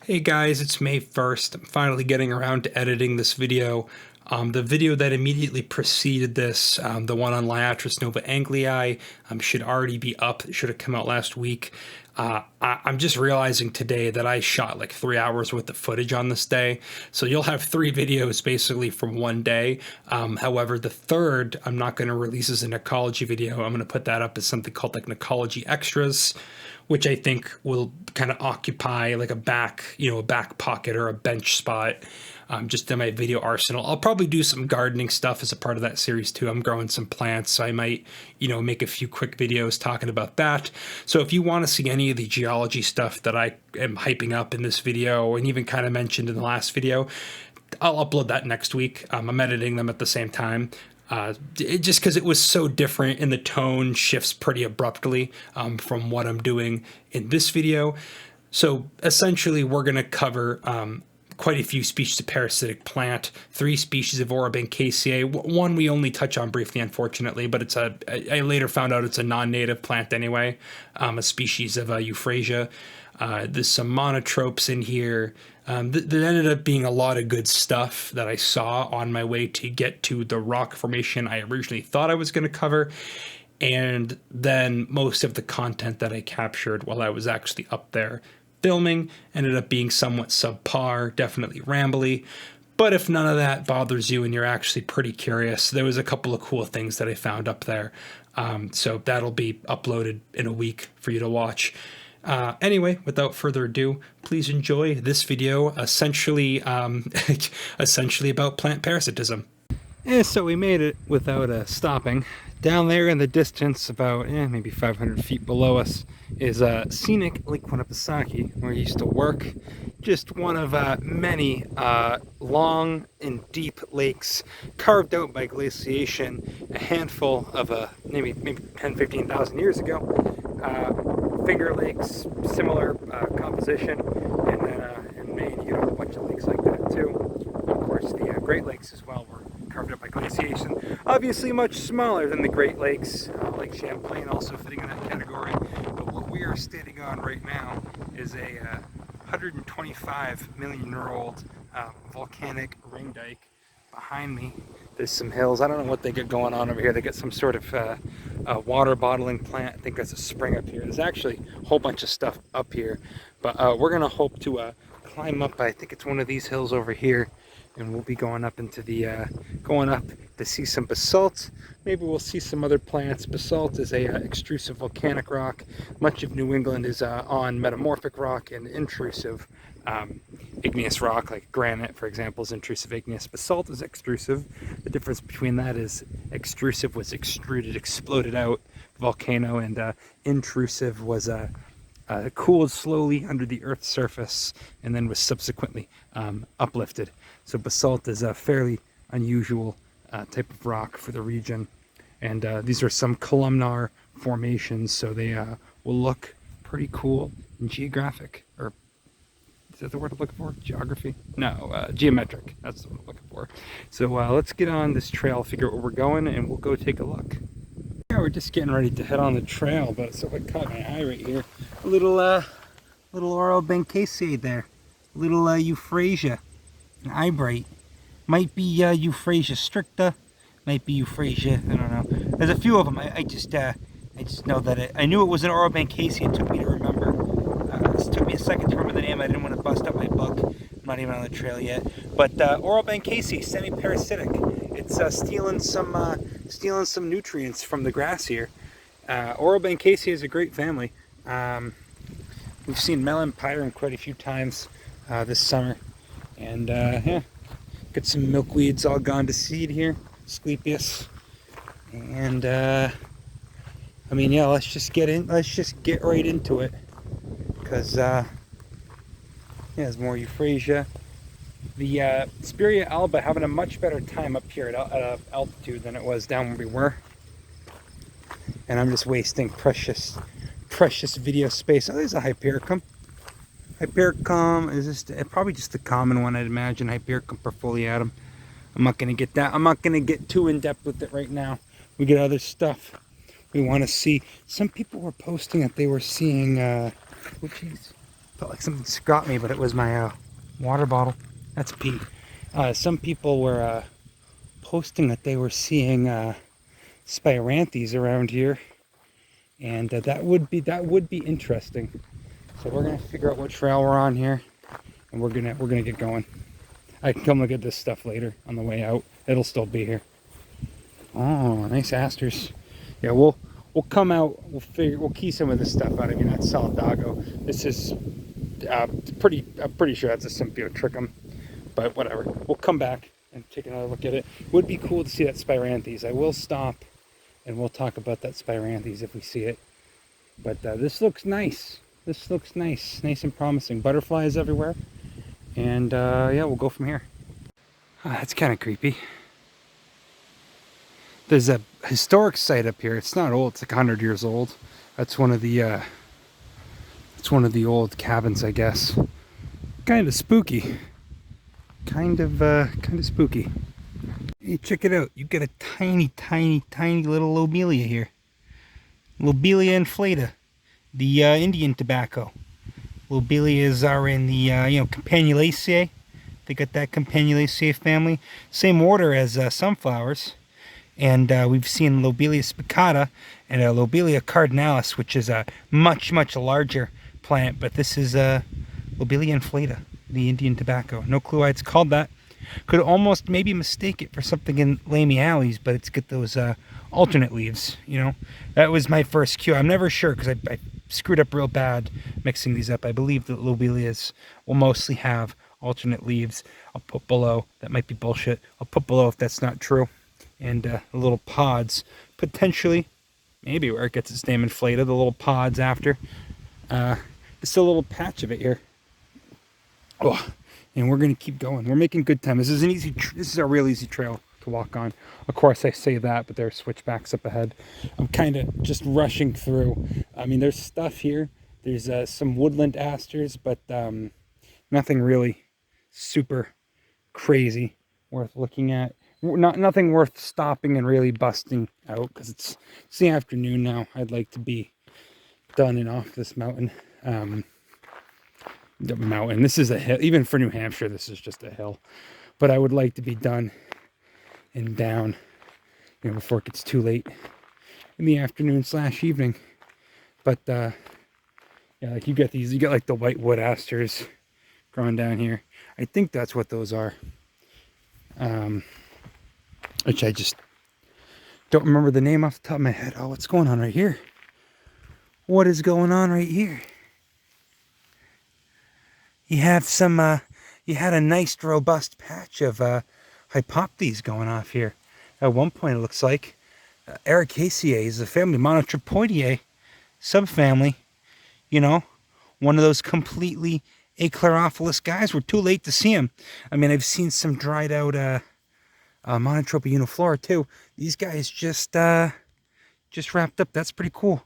Hey guys, it's May 1st. I'm finally getting around to editing this video. The video that immediately preceded this, the one on Liatris nova anglii, should already be up. It should have come out last week. I'm just realizing today that I shot like 3 hours worth of footage on this day. So you'll have 3 videos basically from one day. However, the third, I'm not going to release as an NEcology video. I'm going to put that up as something called like NEcology Extras, which I think will kind of occupy like a back pocket or a bench spot, just in my video arsenal. I'll probably do some gardening stuff as a part of that series too. I'm growing some plants, so I might, make a few quick videos talking about that. So if you want to see any of the geology stuff that I am hyping up in this video and even kind of mentioned in the last video, I'll upload that next week. I'm editing them at the same time. Just because it was so different and the tone shifts pretty abruptly from what I'm doing in this video. So essentially we're going to cover quite a few species of parasitic plant, 3 species of Orobanchaceae. One we only touch on briefly, unfortunately, but I later found out it's a non-native plant anyway, a species of Euphrasia. There's some monotropes in here. There ended up being a lot of good stuff that I saw on my way to get to the rock formation I originally thought I was going to cover. And then most of the content that I captured while I was actually up there filming ended up being somewhat subpar, definitely rambly. But if none of that bothers you and you're actually pretty curious, there was a couple of cool things that I found up there. So that'll be uploaded in a week for you to watch. Anyway, without further ado, please enjoy this video, essentially about plant parasitism. So we made it without stopping. Down there in the distance, about maybe 500 feet below us, is scenic Lake Winnipesaukee, where I used to work. Just one of many long and deep lakes carved out by glaciation, a handful of maybe 10,000-15,000 years ago. Finger lakes, similar composition, and then in Maine you have a bunch of lakes like that too. Of course, the Great Lakes as well were carved up by glaciation. Obviously much smaller than the Great Lakes, Lake Champlain also fitting in that category. But what we are standing on right now is a 125 million year old volcanic ring dike. Behind me there's some hills. I don't know what they get going on over here. They get some sort of water bottling plant. I think that's a spring up here. There's actually a whole bunch of stuff up here, but we're gonna hope to climb up. I think it's one of these hills over here, and we'll be going up into the going up to see some basalt. Maybe we'll see some other plants. Basalt is a extrusive volcanic rock. Much of New England is on metamorphic rock and intrusive igneous rock, like granite, for example, is intrusive igneous. Basalt is extrusive. The difference between that is extrusive was extruded, exploded out, volcano, and intrusive was cooled slowly under the Earth's surface and then was subsequently uplifted. So basalt is a fairly unusual type of rock for the region. And these are some columnar formations, so they will look pretty cool and geographic, or is that the word I'm looking for? Geography? No, geometric. That's the word I'm looking for. So let's get on this trail, figure out where we're going, and we'll go take a look. Yeah, we're just getting ready to head on the trail, but so what caught my eye right here, a little Orobanchaceae there, little Euphrasia, an Eyebright. Might be Euphrasia stricta, might be Euphrasia, I don't know. There's a few of them. I just know that I knew it was an Orobanchaceae. It took me to remember. It took me a second to remember the name. I didn't want to bust up my book. I'm not even on the trail yet. But Orobanchaceae, semi-parasitic. It's stealing some nutrients from the grass here. Orobanchaceae is a great family. We've seen melon pyrum quite a few times this summer, and yeah, got some milkweeds all gone to seed here, Asclepias, and I mean, yeah, let's just get right into it, because yeah, there's more Euphrasia. The Spirea alba having a much better time up here at altitude than it was down where we were. And I'm just wasting precious video space. Oh, there's a Hypericum. Hypericum is just probably just the common one, I'd imagine. Hypericum perfoliatum. I'm not gonna get that. I'm not gonna get too in depth with it right now. We get other stuff we want to see. Some people were posting that they were seeing. Oh, geez. Felt like something got me, but it was my water bottle. That's pee. Some people were posting that they were seeing Spiranthes around here, and that would be interesting. So we're gonna figure out what trail we're on here, and we're gonna get going. I can come look at this stuff later on the way out. It'll still be here. Oh, nice asters. Yeah, we'll come out. We'll key some of this stuff out. I mean, that's Solidago. This is I'm pretty sure that's a Symbiotrichum, but whatever. We'll come back and take another look at it. Would be cool to see that Spiranthes. I will stop and we'll talk about that Spiranthes if we see it. But this looks nice. This looks nice and promising. Butterflies everywhere. And yeah, we'll go from here. That's kind of creepy. There's a historic site up here. It's not old. It's like 100 years old. That's one of the old cabins, I guess. Kind of spooky. Kind of spooky. Hey, check it out. You got a tiny little Lobelia here. Lobelia inflata, the Indian tobacco. Lobelias are in the Campanulaceae. They got that Campanulaceae family. Same order as sunflowers. And we've seen Lobelia spicata and Lobelia cardinalis, which is a much larger plant. But this is Lobelia inflata, the Indian tobacco. No clue why it's called that. Could almost maybe mistake it for something in Lamiales, but it's got those alternate leaves, you know. That was my first cue. I'm never sure because I screwed up real bad mixing these up. I believe that Lobelias will mostly have alternate leaves. I'll put below. That might be bullshit. I'll put below if that's not true. And little pods, potentially, maybe where it gets its name inflated, the little pods after. Just a little patch of it here. Oh, and we're gonna keep going. We're making good time. This is an easy. This is a real easy trail to walk on. Of course, I say that, but there are switchbacks up ahead. I'm kind of just rushing through. I mean, there's stuff here. There's some woodland asters, but nothing really super crazy worth looking at. Nothing worth stopping and really busting out because it's the afternoon now. I'd like to be done and off this mountain. The mountain. This is a hill. Even for New Hampshire, this is just a hill. But I would like to be done and down, you know, before it gets too late in the afternoon / evening. But yeah, like you get like the white wood asters growing down here. I think that's what those are. Which I just don't remember the name off the top of my head. Oh, what's going on right here? What is going on right here? You have some, you had a nice robust patch of Hypopitys going off here. At one point it looks like Ericaceae is a family, Monotropoideae subfamily. You know, one of those completely achlerophilous guys. We're too late to see him. I mean, I've seen some dried out Monotropa uniflora too. These guys just wrapped up. That's pretty cool.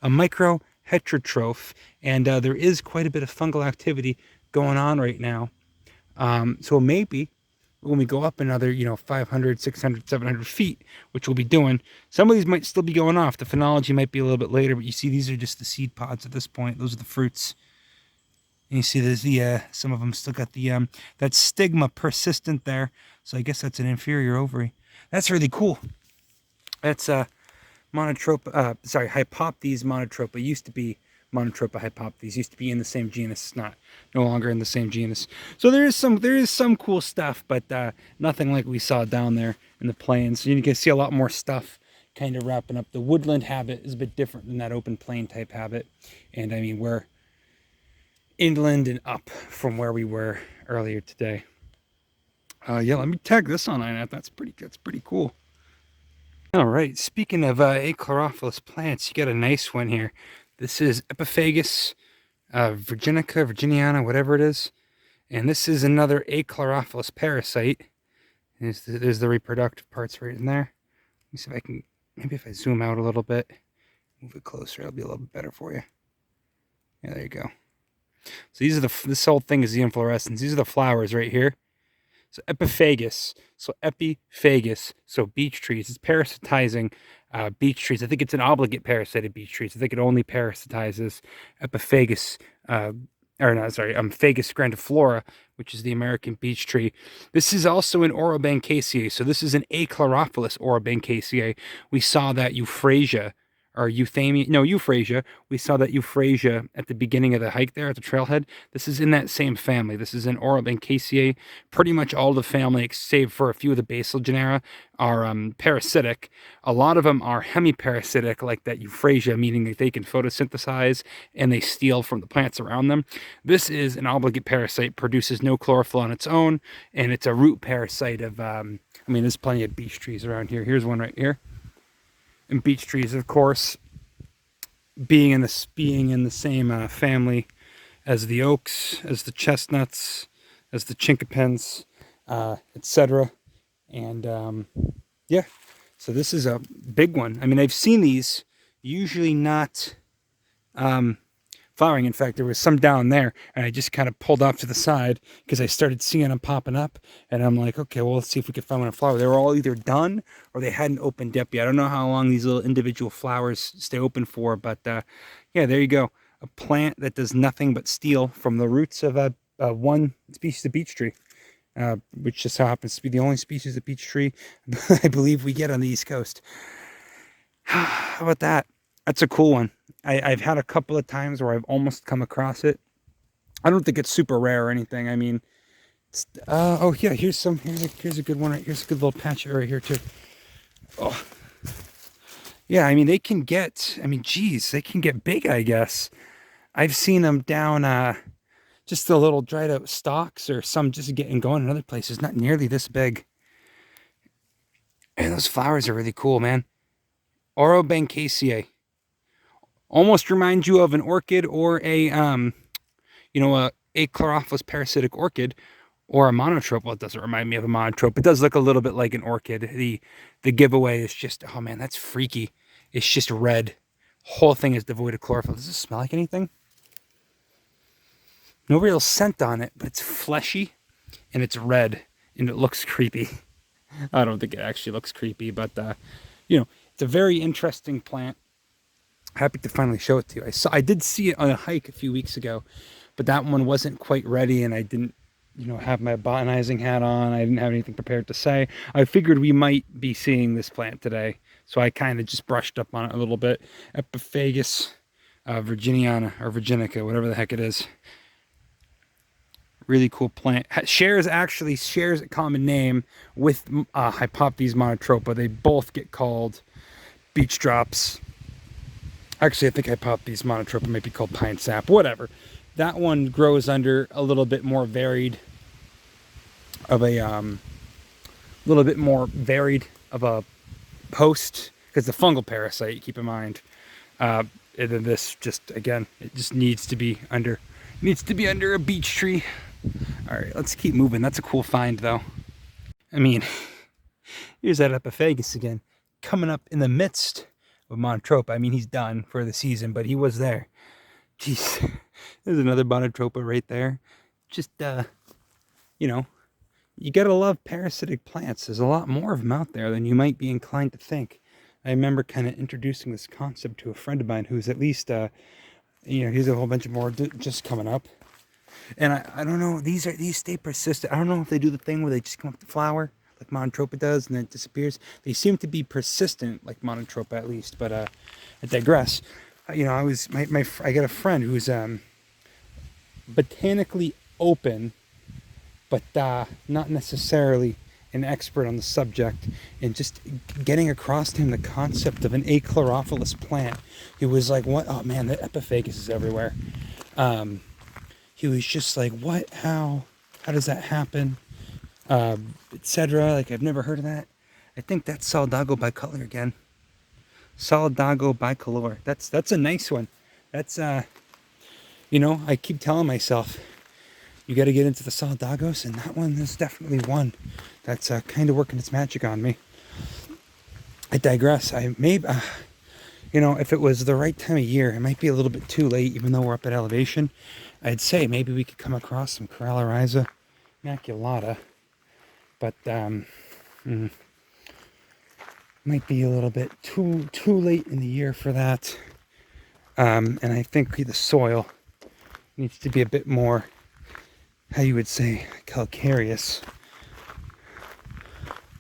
A micro heterotroph, and there is quite a bit of fungal activity going on right now. So maybe when we go up another, 500, 600, 700 feet, which we'll be doing, some of these might still be going off. The phenology might be a little bit later, but you see these are just the seed pods at this point. Those are the fruits. And you see there's some of them still got the that stigma persistent there. So I guess that's an inferior ovary. That's really cool. That's Monotropa, Hypopitys monotropa. Used to be Monotropa hypopitys. Used to be in the same genus. It's no longer in the same genus. So there is some cool stuff, but nothing like we saw down there in the plains. You can see a lot more stuff kind of wrapping up. The woodland habit is a bit different than that open plain type habit. And I mean, we're inland and up from where we were earlier today. Yeah, let me tag this on that. That's pretty cool. All right, speaking of achlerophilous plants, you got a nice one here. This is Epifagus virginiana, whatever it is. And this is another achlerophilous parasite. There's the reproductive parts right in there. Let me see if I can, maybe if I zoom out a little bit, move it closer, it'll be a little bit better for you. Yeah, there you go. So these are this whole thing is the inflorescence. These are the flowers right here. So Epifagus, so beech trees. It's parasitizing beech trees. I think it's an obligate parasite of beech trees. I think it only parasitizes Epifagus or no, sorry, Fagus grandiflora, which is the American beech tree. This is also an Orobanchaceae, so this is an achlorophyllous Orobanchaceae. We saw that Euphrasia, or Euphrasia. We saw that Euphrasia at the beginning of the hike there at the trailhead. This is in that same family. This is an Orobanchaceae. Pretty much all the family, save for a few of the basal genera, are parasitic. A lot of them are hemiparasitic, like that Euphrasia, meaning that they can photosynthesize and they steal from the plants around them. This is an obligate parasite, produces no chlorophyll on its own, and it's a root parasite of, I mean, there's plenty of beech trees around here. Here's one right here. And beech trees, of course, being in the same family as the oaks, as the chestnuts, as the chinkapins, etc. And yeah, so this is a big one. I mean, I've seen these, usually not flowering. In fact, there was some down there, and I just kind of pulled off to the side because I started seeing them popping up, and I'm like, okay, well, let's see if we can find one to flower. They were all either done or they hadn't opened up yet. I don't know how long these little individual flowers stay open for, but yeah, there you go. A plant that does nothing but steal from the roots of one species of beech tree, which just happens to be the only species of beech tree I believe we get on the East Coast. How about that? That's a cool one. I've had a couple of times where I've almost come across it. I don't think it's super rare or anything. I mean, oh yeah, here's a good one. Here's a good little patch right here too. Oh, yeah. I mean, they can get. I mean, geez, they can get big. I guess I've seen them down just the little dried out stalks, or some just getting going in other places. Not nearly this big. And those flowers are really cool, man. Orobanchaceae. Almost reminds you of an orchid, or a chlorophyllous parasitic orchid, or a monotropa. Well, it doesn't remind me of a monotropa. It does look a little bit like an orchid. The giveaway is just, oh man, that's freaky. It's just red. Whole thing is devoid of chlorophyll. Does this smell like anything? No real scent on it, but it's fleshy and it's red and it looks creepy. I don't think it actually looks creepy, but it's a very interesting plant. Happy to finally show it to you. I did see it on a hike a few weeks ago, but that one wasn't quite ready, and I didn't, have my botanizing hat on. I didn't have anything prepared to say. I figured we might be seeing this plant today, so I kind of just brushed up on it a little bit. Epifagus virginiana, or virginica, whatever the heck it is. Really cool plant. Shares a common name with Hypopitys monotropa. They both get called Beechdrops. Actually, I think Hypopitys monotropa might be called Pinesap. Whatever. That one grows under a little bit more varied of a host, because the fungal parasite, keep in mind. And then this just, again, it just needs to be under a beech tree. All right, let's keep moving. That's a cool find, though. I mean, here's that Epifagus again, coming up in the midst of Monotropa. I mean, he's done for the season, but he was there. Jeez, there's another Monotropa right there. Just, you gotta love parasitic plants. There's a lot more of them out there than you might be inclined to think. I remember kind of introducing this concept to a friend of mine who's at least, he's a whole bunch of more just coming up. And I don't know, these stay persistent. I don't know if they do the thing where they just come up to flower like Monotropa does and then it disappears. They seem to be persistent like Monotropa, at least, but I digress. I got a friend who's botanically open, but not necessarily an expert on the subject, and just getting across to him the concept of an achlorophyllous plant. He was like, what? Oh man, the Epifagus is everywhere. He was just like, what? How does that happen? Etc. Like, I've never heard of that. I think that's Solidago bicolor again. Solidago bicolor. That's a nice one. That's I keep telling myself, you got to get into the Solidagos, and that one is definitely one that's kind of working its magic on me. I digress. If it was the right time of year, it might be a little bit too late, even though we're up at elevation. I'd say maybe we could come across some Corallorhiza maculata, but might be a little bit too late in the year for that. And I think the soil Needs to be a bit more, how you would say, calcareous.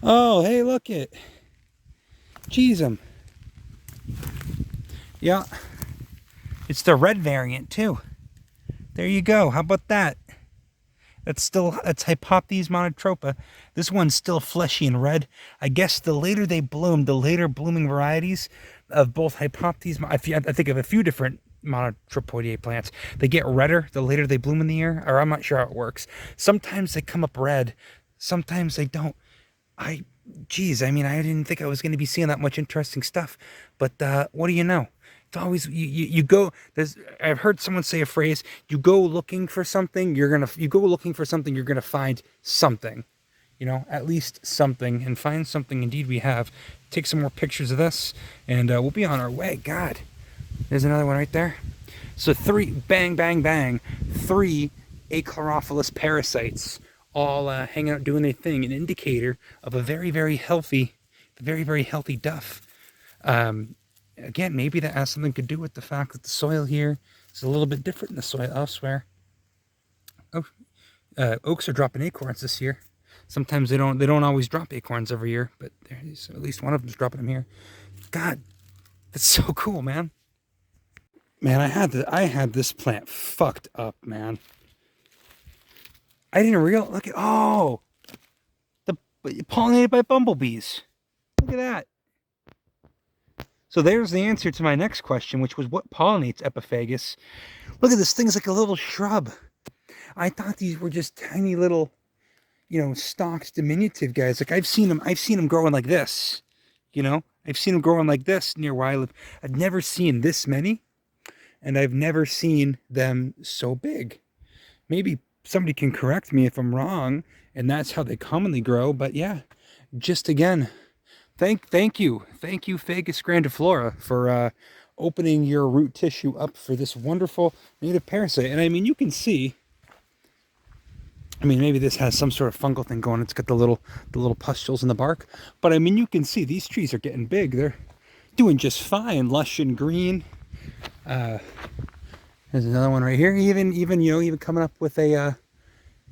Oh, hey, look it. Jeez, yeah. It's the red variant, too. There you go. How about that? That's Hypopitys monotropa. This one's still fleshy and red. I guess the later they bloom, the later blooming varieties of both Hypopitys, I think of a few different Monotropoideae plants, they get redder the later they bloom in the year, or I'm not sure how it works. Sometimes they come up red, sometimes they don't. Geez, I mean, I didn't think I was going to be seeing that much interesting stuff, but what do you know? It's always, you go, I've heard someone say a phrase, you go looking for something, you're going to find something, you know, at least something, and find something. Indeed we have. Take some more pictures of this, and we'll be on our way. God, there's another one right there. So 3, bang, bang, bang, 3 achlorophyllous parasites, all hanging out doing their thing, an indicator of a very, very healthy duff. Again, maybe that has something to do with the fact that the soil here is a little bit different than the soil elsewhere. Oh, oaks are dropping acorns this year. Sometimes they don't always drop acorns every year, but there's at least one of them's dropping them here. God, that's so cool, man. Man, I had this plant fucked up, man. I didn't realize. Look at, oh, pollinated by bumblebees. Look at that. So there's the answer to my next question, which was what pollinates Epifagus. Look at this thing's like a little shrub. I thought these were just tiny little, you know, stalked diminutive guys. Like I've seen them growing like this. You know, I've seen them growing like this near where I live. I've never seen this many, and I've never seen them so big. Maybe somebody can correct me if I'm wrong, and that's how they commonly grow. But yeah, just again, thank you, Fagus grandiflora, for opening your root tissue up for this wonderful native parasite. And I mean, you can see, I mean, maybe this has some sort of fungal thing going. It's got the little pustules in the bark, but I mean, you can see these trees are getting big. They're doing just fine, lush and green. There's another one right here. Even coming up with a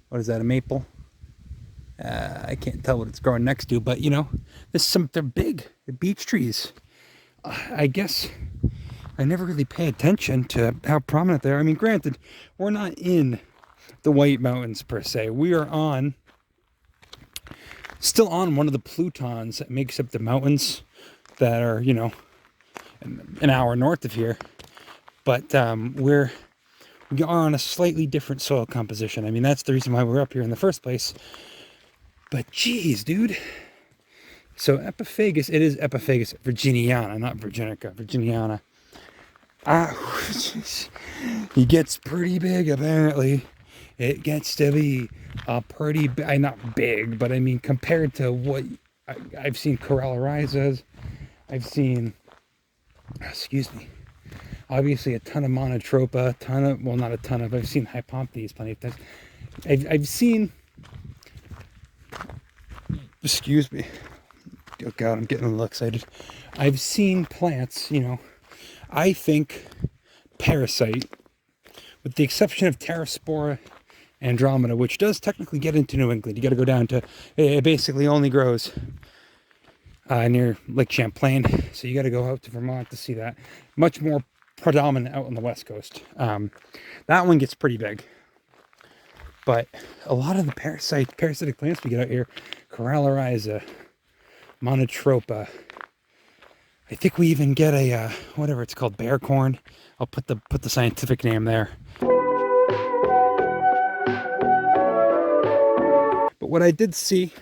what is that? A maple. I can't tell what it's growing next to, but you know, they're big. The beech trees. I guess I never really pay attention to how prominent they are. I mean, granted, we're not in the White Mountains per se. We are still on one of the plutons that makes up the mountains that are, you know, an hour north of here. But we are on a slightly different soil composition. I mean, that's the reason why we're up here in the first place. But geez, dude. So Epifagus, it is Epifagus virginiana, not virginica, virginiana. He gets pretty big, apparently. It gets to be a pretty, not big, but I mean, compared to what I've seen Corallarisa, I've seen, excuse me, obviously a ton of Monotropa, not a ton of, I've seen Hypopitys plenty of times. I've seen, excuse me, oh God, I'm getting a little excited. I've seen plants, you know, I think parasite, with the exception of Pterospora Andromeda, which does technically get into New England. You got to go down to, it basically only grows near Lake Champlain, so you got to go out to Vermont to see that. Much more predominant out on the West Coast. That one gets pretty big. But a lot of the parasitic plants we get out here, Corallarisa, Monotropa. I think we even get a whatever it's called, bear corn. I'll put the scientific name there. But what I did see,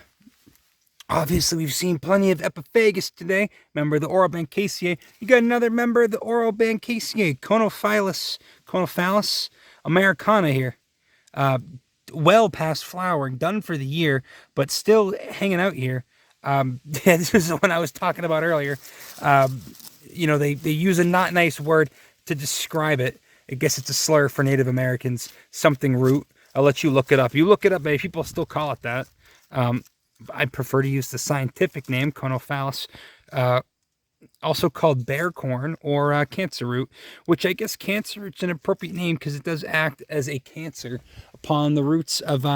obviously we've seen plenty of Epifagus today. Member of the Orobanchaceae. You got another member of the Orobanchaceae, Conophalis americana here. Well past flowering, done for the year, but still hanging out here. This is the one I was talking about earlier. You know, they use a not nice word to describe it. I guess it's a slur for Native Americans, something root. I'll let you look it up. You look it up, maybe people still call it that. I prefer to use the scientific name, Conophalis also called bear corn or cancer root, which I guess cancer root's an appropriate name because it does act as a cancer upon the roots of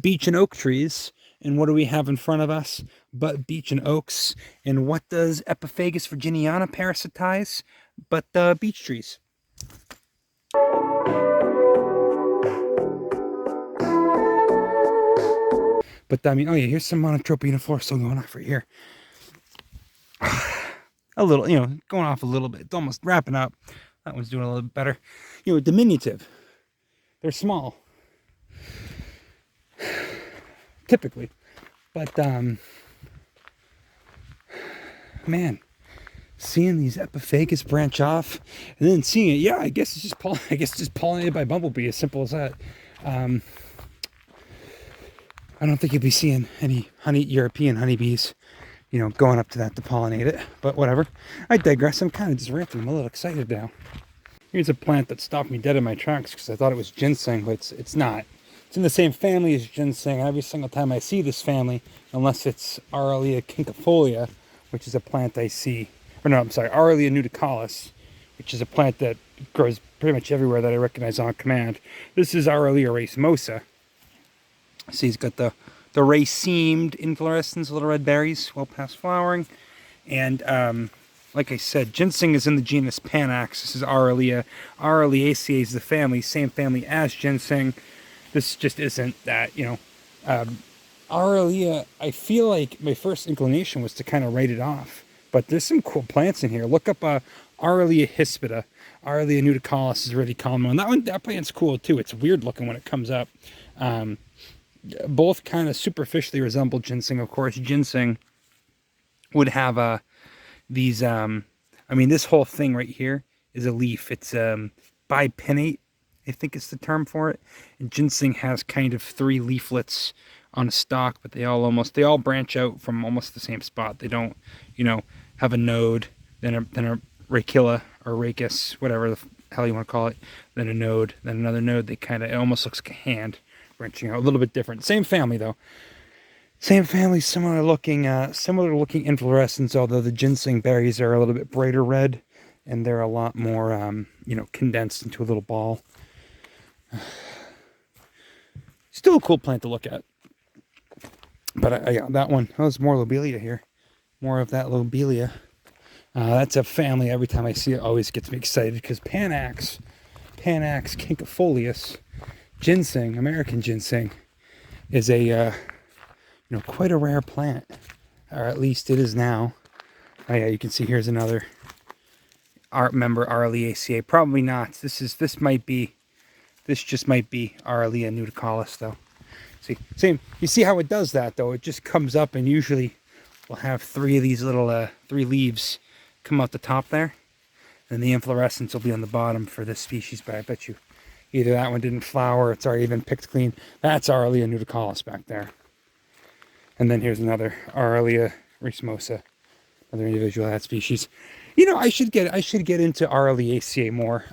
beech and oak trees. And what do we have in front of us but beech and oaks? And what does Epifagus virginiana parasitize but beech trees? But I mean, oh yeah, here's some Monotropa uniflora still going off right here. A little, you know, going off a little bit. It's almost wrapping up. That one's doing a little bit better. You know, diminutive. They're small. Typically. But, man, seeing these Epifagus branch off and then seeing it, yeah, I guess it's just pollinated by bumblebee, as simple as that. I don't think you'll be seeing any European honeybees, you know, going up to that to pollinate it, but whatever. I digress. I'm kind of just ranting. I'm a little excited now. Here's a plant that stopped me dead in my tracks because I thought it was ginseng, but it's not. It's in the same family as ginseng. Every single time I see this family, unless it's Aralia quinquefolia, which is a plant I see, or no, I'm sorry, Aralia nudicalis, which is a plant that grows pretty much everywhere that I recognize on command. This is Aralia racemosa. See, he's got the racemed inflorescence, little red berries, well past flowering. And like I said, ginseng is in the genus Panax. This is Aralia. Araliaceae is the family, same family as ginseng. This just isn't that, you know. Aralia, I feel like my first inclination was to kind of write it off. But there's some cool plants in here. Look up Aralia hispida. Aralia nudicalis is a really common one. That plant's cool too. It's weird looking when it comes up. Both kind of superficially resemble ginseng. Of course, ginseng would have these, I mean, this whole thing right here is a leaf. It's bipinnate, I think it's the term for it. And ginseng has kind of 3 leaflets on a stalk, but they all branch out from almost the same spot. They don't, you know, have a node, then a racilla or rachis, whatever the hell you want to call it, then a node, then another node. It almost looks like a hand branching out, a little bit different. Same family though. Same family, similar looking inflorescence, although the ginseng berries are a little bit brighter red and they're a lot more, you know, condensed into a little ball. Still a cool plant to look at. But yeah, that one, there's more Lobelia here. More of that Lobelia. That's a family, every time I see it, always gets me excited because Panax quinquefolius, ginseng, American ginseng, is a, you know, quite a rare plant. Or at least it is now. Oh yeah, you can see here's another member Araliaceae. Probably not. This just might be Aralia nudicalis though. See, same. You see how it does that though? It just comes up and usually we'll have 3 of these little 3 leaves come out the top there, and the inflorescence will be on the bottom for this species. But I bet you either that one didn't flower, it's already been picked clean. That's Aralia nudicalis back there. And then here's another Aralia racemosa, another individual of that species. You know, I should get into Araliaceae more.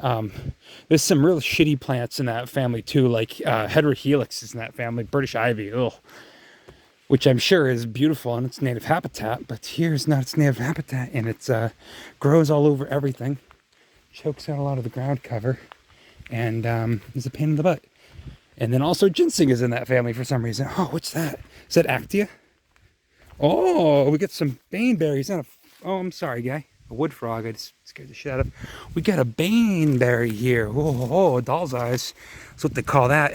There's some real shitty plants in that family too, like Heterohelix is in that family, British ivy, which I'm sure is beautiful in its native habitat, but here's not its native habitat, and it grows all over everything, chokes out a lot of the ground cover, and is a pain in the butt. And then also ginseng is in that family for some reason. Oh, what's that? Is that Actaea? Oh, we got some Baneberries. Oh, I'm sorry, guy. A wood frog. I just scared the shit out of. We got a Baneberry here. Oh, doll's eyes. That's what they call that.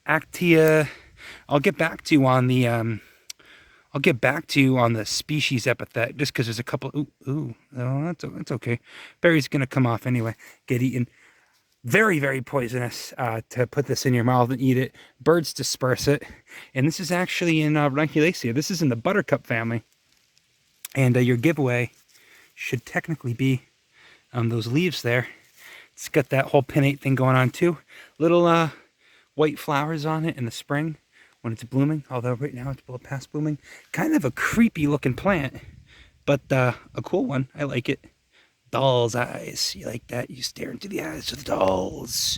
Actaea. I'll get back to you on the species epithet, just because there's a couple. Ooh, oh, that's okay. Berry's gonna come off anyway. Get eaten. Very, very poisonous to put this in your mouth and eat it. Birds disperse it, and this is actually in Ranculaceae. This is in the buttercup family, and your giveaway should technically be those leaves there. It's got that whole pinnate thing going on too. Little white flowers on it in the spring when it's blooming, although right now it's a little past blooming. Kind of a creepy looking plant, but a cool one. I like it. Doll's eyes. You like that? You stare into the eyes of the dolls.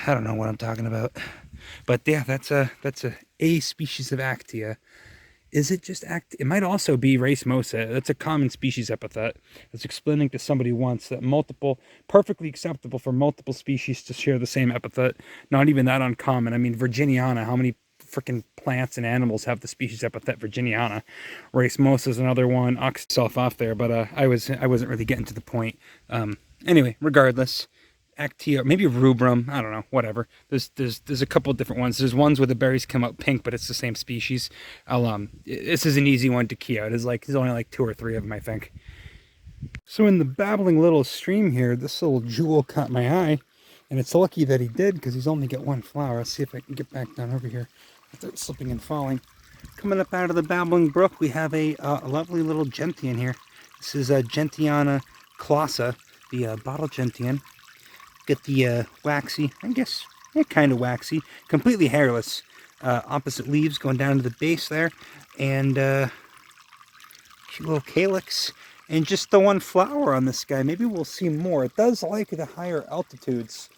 I don't know what I'm talking about. But yeah, that's a species of Actaea. Is it just it might also be racemosa. That's a common species epithet. I was explaining to somebody once that perfectly acceptable for multiple species to share the same epithet. Not even that uncommon. I mean, virginiana, how many freaking plants and animals have the species epithet virginiana? Racemosa is another one. Ox itself off there, but I wasn't really getting to the point. Anyway, regardless. Actaea, maybe rubrum, I don't know, whatever. There's a couple different ones. There's ones where the berries come out pink, but it's the same species. This is an easy one to key out. There's only like 2 or 3 of them, I think. So in the babbling little stream here, this little jewel caught my eye, and it's lucky that he did because he's only got 1 flower. Let's see if I can get back down over here without slipping and falling. Coming up out of the babbling brook, we have a lovely little gentian here. This is a Gentiana clausa, the bottle gentian. Get the waxy, I guess, kind of waxy, completely hairless, opposite leaves going down to the base there, and cute little calyx, and just the 1 flower on this guy. Maybe we'll see more. It does like the higher altitudes.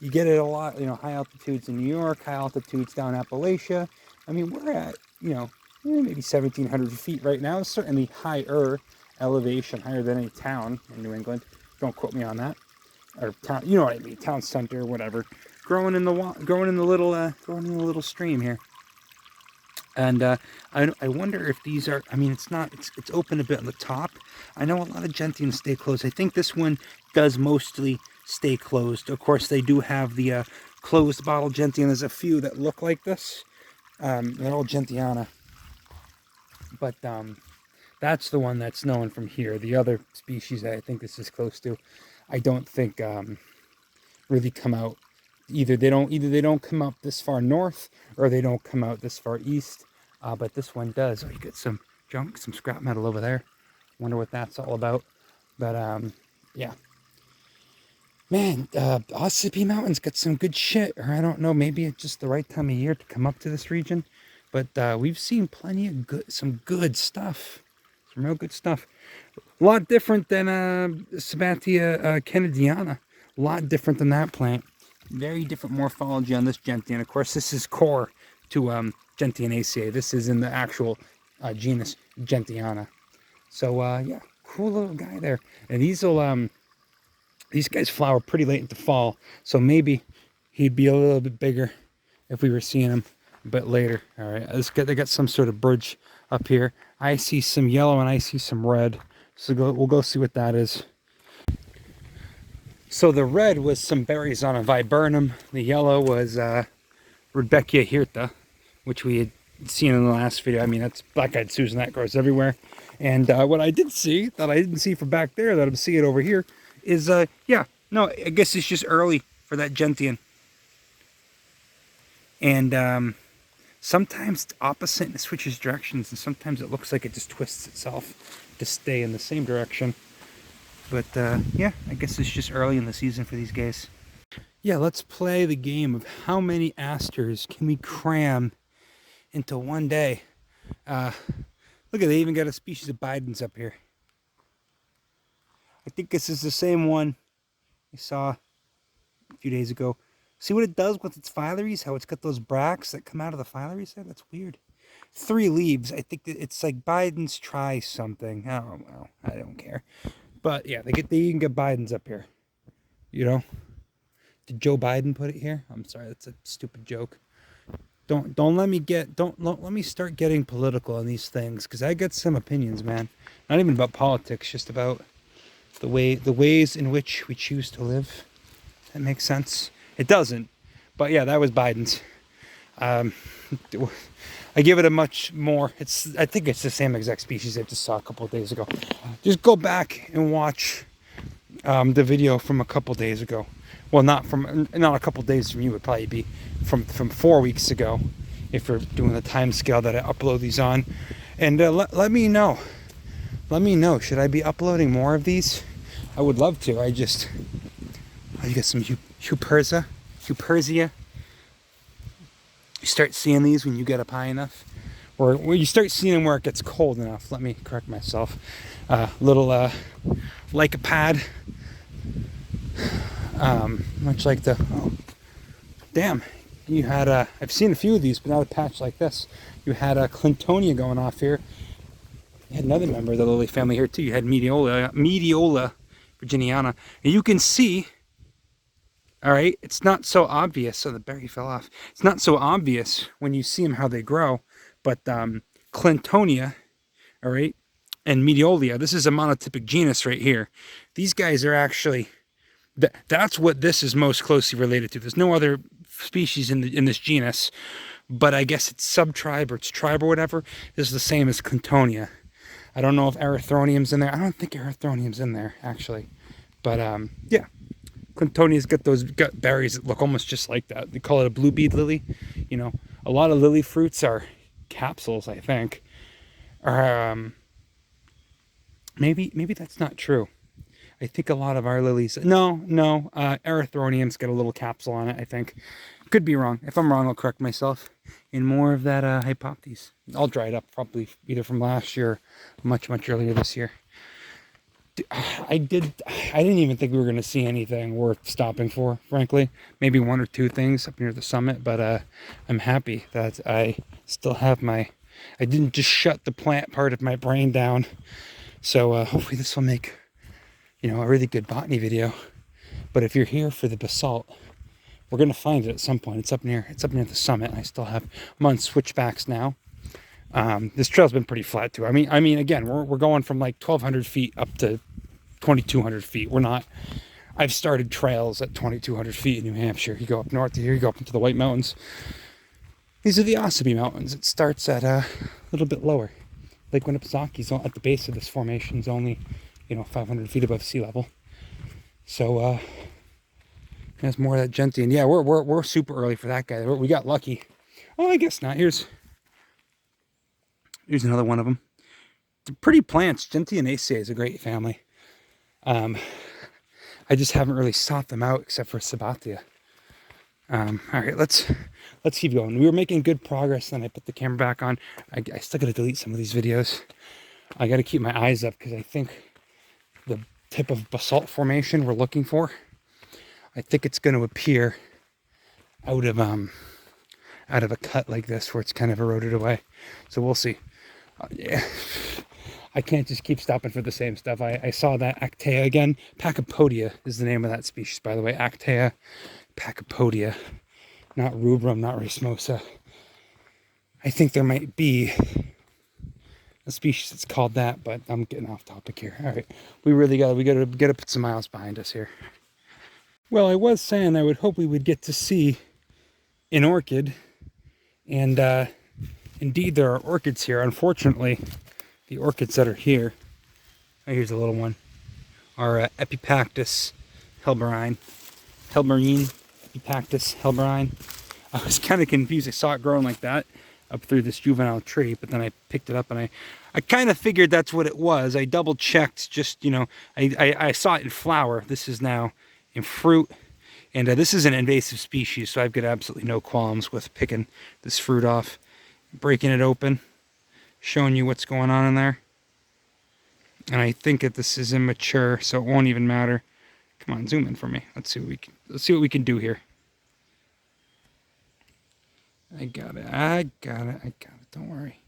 You get it a lot, high altitudes in New York, high altitudes down Appalachia. I mean, we're at, maybe 1,700 feet right now. Certainly higher elevation, higher than any town in New England. Don't quote me on that. Or town, you know what I mean, town center, whatever. Growing in the little stream here. And I wonder if these are, I mean, it's open a bit on the top. I know a lot of gentians stay closed. I think this one does mostly stay closed. Of course, they do have the closed bottle gentian. There's a few that look like this. They're all Gentiana. But that's the one that's known from here. The other species that I think this is close to, I don't think really come out. Either they don't come up this far north, or they don't come out this far east. But this one does. Oh, you get some junk, some scrap metal over there. Wonder what that's all about. But yeah, man, Ossipee Mountains got some good shit. Or I don't know, maybe it's just the right time of year to come up to this region. But we've seen plenty of some good stuff. Some real good stuff. A lot different than Sabatia Kennediana. A lot different than that plant. Very different morphology on this gentian. Of course, this is core to Gentianaceae. This is in the actual genus Gentiana. So yeah, cool little guy there. And these guys flower pretty late into fall. So maybe he'd be a little bit bigger if we were seeing him a bit later. All right, they got some sort of bridge up here. I see some yellow and I see some red. So we'll go see what that is. So the red was some berries on a viburnum. The yellow was Rudbeckia hirta, which we had seen in the last video. I mean, that's black-eyed Susan. That grows everywhere. And what I did see, that I didn't see from back there, that I'm seeing over here, is, yeah, no, I guess it's just early for that gentian. And sometimes it's opposite and it switches directions, and sometimes it looks like it just twists itself to stay in the same direction. But yeah, I guess it's just early in the season for these guys. Yeah, let's play the game of how many asters can we cram into one day. Look at, they even got a species of Bidens up here. I think this is the same one we saw a few days ago. See what it does with its filaries? How it's got those bracts that come out of the filaries there? That's weird. 3 leaves. I think that it's like Biden's try something. I don't know. I don't care. But yeah, they even get Bidens up here. You know? Did Joe Biden put it here? I'm sorry, that's a stupid joke. Don't let me start getting political on these things, because I got some opinions, man. Not even about politics, just about the ways in which we choose to live. That makes sense. It doesn't, but yeah, that was Biden's. I give it a much more. I think it's the same exact species I just saw a couple of days ago. Just go back and watch the video from a couple days ago. Well, not a couple days from you. It would probably be from 4 weeks ago, if we're doing the time scale that I upload these on. And let me know. Let me know. Should I be uploading more of these? I would love to. I get some Euphrasia. You start seeing these when you get up high enough, or when you start seeing them where it gets cold enough. Let me correct myself. Little lycopad. Much like the, oh, damn, you had I've seen a few of these, but not a patch like this. You had a Clintonia going off here. You had another member of the lily family here too. You had Mediola virginiana, and you can see, all right, it's not so obvious. So the berry fell off. It's not so obvious when you see them how they grow, but Clintonia, all right, and Mediola, this is a monotypic genus right here. These guys are actually, that's what this is most closely related to. There's no other species in this genus, but I guess it's subtribe or it's tribe or whatever. This is the same as Clintonia. I don't know if Erythronium's in there. I don't think Erythronium's in there, actually. But, yeah. Clintonia's got berries that look almost just like that. They call it a blue bead lily. You know, a lot of lily fruits are capsules, I think. Or, maybe that's not true. I think a lot of our lilies... No. Erythronium's got a little capsule on it, I think. Could be wrong. If I'm wrong, I'll correct myself. And more of that Hypopitys. All dried up, probably either from last year or much earlier this year. I didn't even think we were going to see anything worth stopping for, frankly. Maybe one or two things up near the summit, but I'm happy that I still have I didn't just shut the plant part of my brain down. So hopefully this will make, you know, a really good botany video. But if you're here for the basalt, we're going to find it at some point. It's up near the summit. I'm on switchbacks now. This trail's been pretty flat too. I mean, again, we're going from like 1,200 feet up to 2,200 feet. I've started trails at 2,200 feet in New Hampshire. You go up north to here, you go up into the White Mountains. These are the Ossipees Mountains. It starts at a little bit lower. Lake Winnipesaukee at the base of this formation is only, 500 feet above sea level. So, there's more of that Gentian. Yeah, we're super early for that guy. We got lucky. Oh, I guess not. Here's another one of them. They're pretty plants. Gentianaceae is a great family. I just haven't really sought them out except for Sabbatia. All right, let's keep going. We were making good progress, then I put the camera back on. I still got to delete some of these videos. I got to keep my eyes up because I think the type of basalt formation we're looking for, I think it's going to appear out of a cut like this where it's kind of eroded away. So we'll see. Yeah. I can't just keep stopping for the same stuff. I saw that Actaea again. Pacypoda is the name of that species, by the way. Actaea, Pacypoda. Not rubrum, not racemosa. I think there might be a species that's called that, but I'm getting off topic here. All right, we gotta put some miles behind us here. Well, I was saying I would hope we would get to see an orchid, and indeed there are orchids here. Unfortunately, the orchids that are here, oh, here's a little one, are Epifactus helberine. Epifactus helberine. I was kind of confused. I saw it growing like that up through this juvenile tree, but then I picked it up and I kind of figured that's what it was. I double checked, just, I saw it in flower. This is now in fruit, and this is an invasive species, so I've got absolutely no qualms with picking this fruit off, breaking it open, showing you what's going on in there. And I think that this is immature, so it won't even matter. Come on, zoom in for me. Let's see what we can do here. I got it. Don't worry.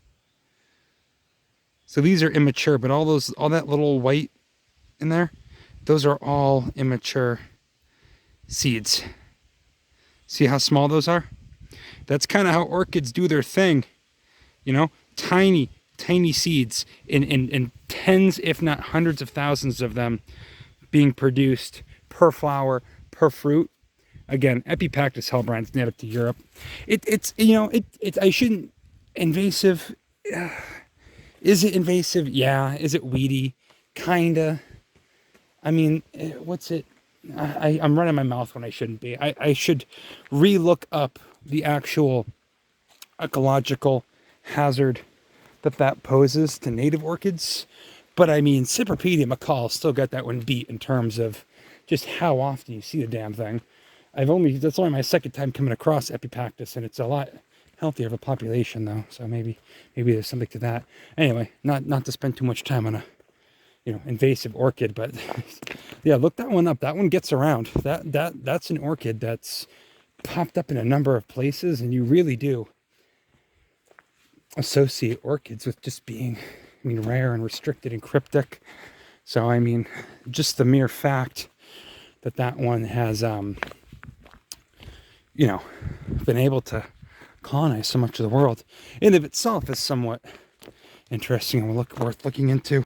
So these are immature, but all that little white in there, those are all immature seeds. See how small those are? That's kind of how orchids do their thing. Tiny seeds in tens, if not hundreds of thousands of them being produced per flower, per fruit. Again, Epifactus helberine is native to Europe. It's I shouldn't, invasive. Is it invasive? Yeah. Is it weedy? Kinda. I mean, what's it? I'm running my mouth when I shouldn't be. I should re-look up the actual ecological hazard that poses to native orchids. But I mean, Cypripedium McCall still got that one beat in terms of just how often you see the damn thing. That's only my second time coming across Epifactus, and it's a lot healthier of a population though. So maybe there's something to that. Anyway, not to spend too much time on a invasive orchid, but yeah, look that one up. That one gets around. That's an orchid that's popped up in a number of places, and you really do associate orchids with just being, I mean, rare and restricted and cryptic. So, I mean, just the mere fact that that one has, you know, been able to colonize so much of the world in of itself is somewhat interesting and worth looking into.